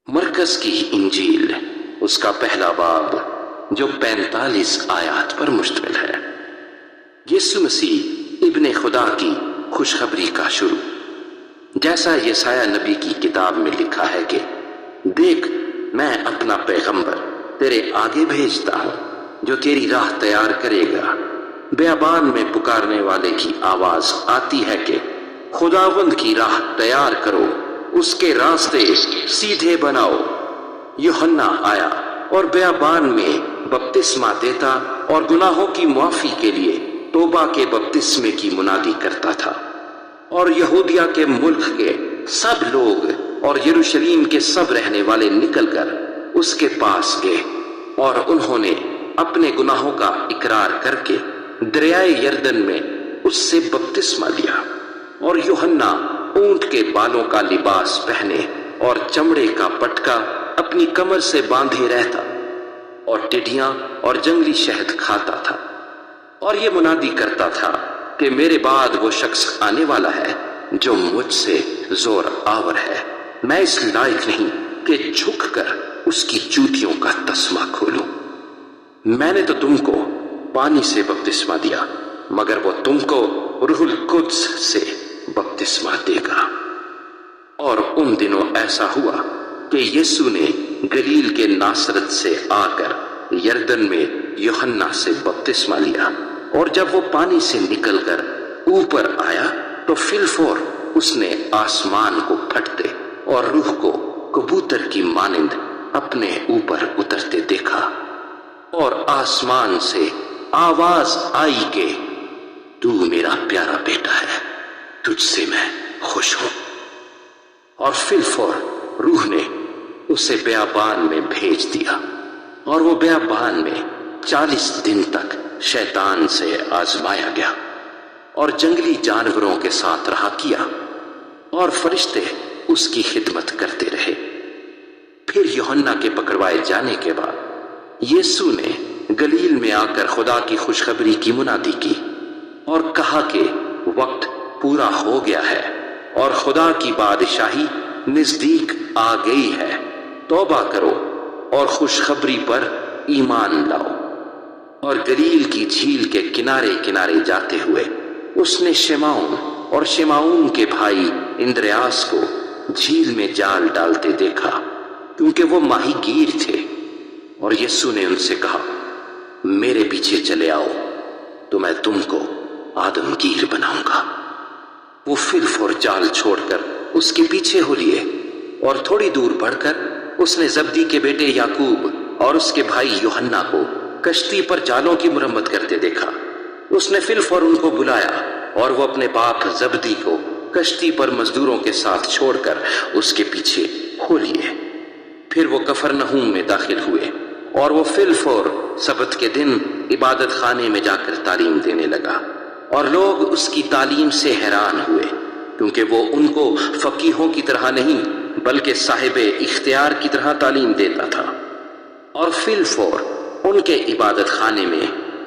مرکز کی انجیل، اس کا پہلا باب جو 45 آیات پر مشتمل ہے۔ یسوع مسیح ابن خدا کی خوشخبری کا شروع۔ جیسا یسایہ نبی کی کتاب میں لکھا ہے کہ دیکھ، میں اپنا پیغمبر تیرے آگے بھیجتا ہوں جو تیری راہ تیار کرے گا۔ بیابان میں پکارنے والے کی آواز آتی ہے کہ خداوند کی راہ تیار کرو، اس کے راستے سیدھے بناؤ۔ یوحنا آیا اور بیابان میں بپتسمہ دیتا اور گناہوں کی معافی کے لیے توبہ کے بپتسمے کی منادی کرتا تھا، اور یہودیہ کے ملک کے سب لوگ اور یروشلیم کے سب رہنے والے نکل کر اس کے پاس گئے، اور انہوں نے اپنے گناہوں کا اقرار کر کے دریائے یردن میں اس سے بپتسمہ لیا۔ اور یوحنا اونٹ کے بالوں کا لباس پہنے اور چمڑے کا پٹکا اپنی کمر سے باندھے رہتا، اور ٹڈیاں اور جنگلی شہد کھاتا تھا، اور یہ منادی کرتا تھا کہ میرے بعد وہ شخص آنے والا ہے جو مجھ سے زور آور ہے، میں اس لائق نہیں کہ جھک کر اس کی جوتیوں کا تسمہ کھولوں۔ میں نے تو تم کو پانی سے بپتسمہ دیا، مگر وہ تم کو روح القدس سے بپتسمہ دے گا۔ اور ان دنوں ایسا ہوا کہ یسوع نے گلیل کے ناصرت سے آ کر یردن میں یوحنا سے بپتسمہ لیا، اور جب وہ پانی سے نکل کر اوپر آیا تو فی الفور اس نے آسمان کو پھٹتے اور روح کو کبوتر کی مانند اپنے اوپر اترتے دیکھا، اور آسمان سے آواز آئی کہ تو میرا پیارا بیٹا ہے، تجھ سے میں خوش ہوں۔ اور فی الفور روح نے اسے بیابان میں بھیج دیا، اور وہ بیابان میں 40 دن تک شیطان سے آزمایا گیا، اور جنگلی جانوروں کے ساتھ رہا کیا، اور فرشتے اس کی خدمت کرتے رہے۔ پھر یوحنا کے پکڑوائے جانے کے بعد یسوع نے گلیل میں آ کر خدا کی خوشخبری کی منادی کی، اور کہا کہ وقت پورا ہو گیا ہے اور خدا کی بادشاہی نزدیک آ گئی ہے، توبہ کرو اور خوشخبری پر ایمان لاؤ۔ اور گلیل کی جھیل کے کنارے کنارے جاتے ہوئے اس نے شمعون اور شمعون کے بھائی اندریاس کو جھیل میں جال ڈالتے دیکھا، کیونکہ وہ ماہی گیر تھے، اور یسوع نے ان سے کہا میرے پیچھے چلے آؤ تو میں تم کو آدم گیر بناؤں گا۔ وہ فی الفور جال چھوڑ کر اس کے پیچھے ہو لیے، اور تھوڑی دور بڑھ کر اس نے زبدی کے بیٹے یعقوب اور اس کے بھائی یوحنا کو کشتی پر جالوں کی مرمت کرتے دیکھا۔ اس نے فی الفور ان کو بلایا، اور وہ اپنے باپ زبدی کو کشتی پر مزدوروں کے ساتھ چھوڑ کر اس کے پیچھے ہو لیے۔ پھر وہ کفرنہوم میں داخل ہوئے، اور وہ فی الفور سبت کے دن عبادت خانے میں جا کر تعلیم دینے لگا، اور لوگ اس کی تعلیم سے حیران ہوئے، کیونکہ وہ ان کو فقیہوں کی طرح نہیں بلکہ صاحب اختیار کی طرح تعلیم دیتا تھا۔ اور فی الفور ان کے عبادت خانے میں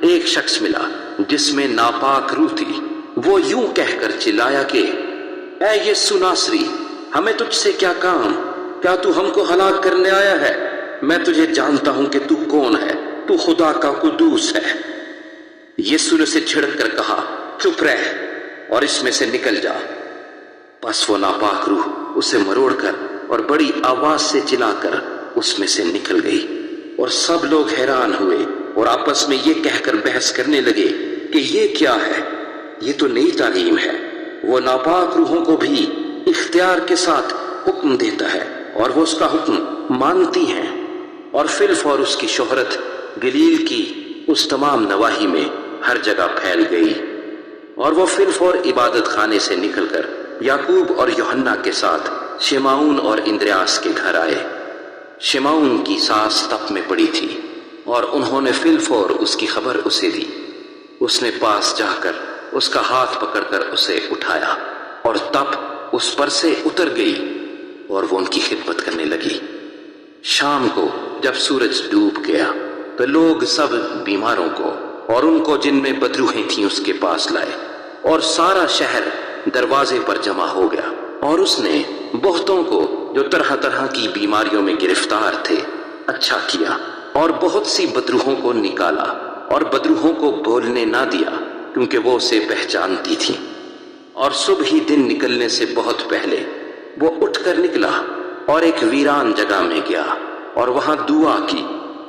ایک شخص ملا جس میں ناپاک روح تھی۔ وہ یوں کہہ کر چلایا کہ اے یسوع ناصری، ہمیں تجھ سے کیا کام؟ کیا تو ہم کو ہلاک کرنے آیا ہے؟ میں تجھے جانتا ہوں کہ تو کون ہے، تو خدا کا قدوس ہے۔ یسوع نے اسے جھڑک کر کہا چپ رہ اور اس میں سے نکل جا۔ پس وہ ناپاک روح اسے مروڑ کر اور بڑی آواز سے چلا کر اس میں سے نکل گئی، اور سب لوگ حیران ہوئے اور آپس میں یہ کہہ کر بحث کرنے لگے کہ یہ کیا ہے، یہ تو نئی تعلیم ہے، وہ ناپاک روحوں کو بھی اختیار کے ساتھ حکم دیتا ہے اور وہ اس کا حکم مانتی ہیں۔ اور فی الفور اس کی شہرت گلیل کی اس تمام نواحی میں ہر جگہ پھیل گئی، اور وہ فی الفور عبادت خانے سے نکل کر یعقوب اور یوحنا کے ساتھ شمعون اور اندریاس کے گھر آئے۔ شمعون کی ساس تپ میں پڑی تھی، اور انہوں نے فی الفور اس کی خبر اسے دی۔ اس نے پاس جا کر اس کا ہاتھ پکڑ کر اسے اٹھایا، اور تپ اس پر سے اتر گئی، اور وہ ان کی خدمت کرنے لگی۔ شام کو جب سورج ڈوب گیا تو لوگ سب بیماروں کو اور ان کو جن میں بدروحیں تھیں اس کے پاس لائے، اور سارا شہر دروازے پر جمع ہو گیا، اور اس نے بہتوں کو جو طرح طرح کی بیماریوں میں گرفتار تھے اچھا کیا، اور بہت سی بدروحوں کو نکالا، اور بدروحوں کو بولنے نہ دیا کیونکہ وہ اسے پہچانتی تھیں۔ اور صبح ہی دن نکلنے سے بہت پہلے وہ اٹھ کر نکلا اور ایک ویران جگہ میں گیا اور وہاں دعا کی،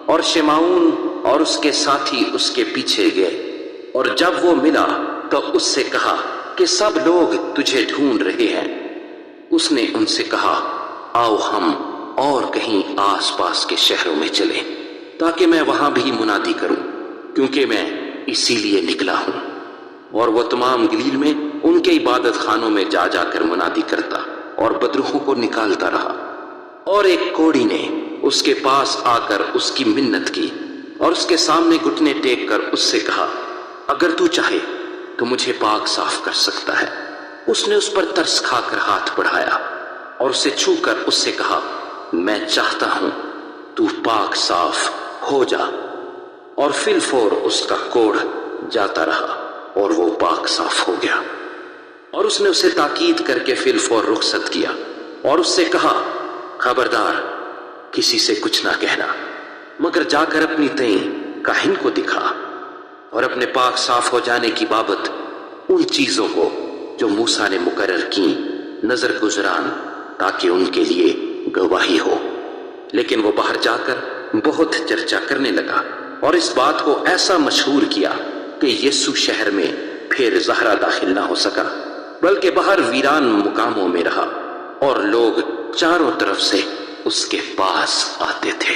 اور شمعون اور اس کے ساتھی اس کے پیچھے گئے، اور جب وہ ملا تو اس سے کہا کہ سب لوگ تجھے ڈھونڈ رہے ہیں۔ اس نے ان سے کہا آؤ ہم اور کہیں آس پاس کے شہروں میں چلیں تاکہ میں وہاں بھی منادی کروں، کیونکہ میں اسی لیے نکلا ہوں۔ اور وہ تمام گلیل میں ان کے عبادت خانوں میں جا جا کر منادی کرتا اور بدروحوں کو نکالتا رہا۔ اور ایک کوڑی نے اس کے پاس آ کر اس کی منت کی اور اس کے سامنے گھٹنے ٹیک کر اس سے کہا اگر تو چاہے تو مجھے پاک صاف کر سکتا ہے۔ اس نے اس پر ترس کھا کر ہاتھ بڑھایا اور اسے چھو کر اس سے کہا میں چاہتا ہوں تو پاک صاف ہو جا، اور فی الفور اس کا کوڑ جاتا رہا اور وہ پاک صاف ہو گیا۔ اور اس نے اسے تاکید کر کے فی الفور رخصت کیا اور اس سے کہا خبردار کسی سے کچھ نہ کہنا، مگر جا کر اپنی تئیں کاہن کو دکھا، اور اپنے پاک صاف ہو جانے کی بابت ان چیزوں کو جو موسیٰ نے مقرر کی نظر گزران، تاکہ ان کے لیے گواہی ہو۔ لیکن وہ باہر جا کر بہت چرچا کرنے لگا اور اس بات کو ایسا مشہور کیا کہ یسوع شہر میں پھر زہرہ داخل نہ ہو سکا، بلکہ باہر ویران مقاموں میں رہا، اور لوگ چاروں طرف سے اس کے پاس آتے تھے۔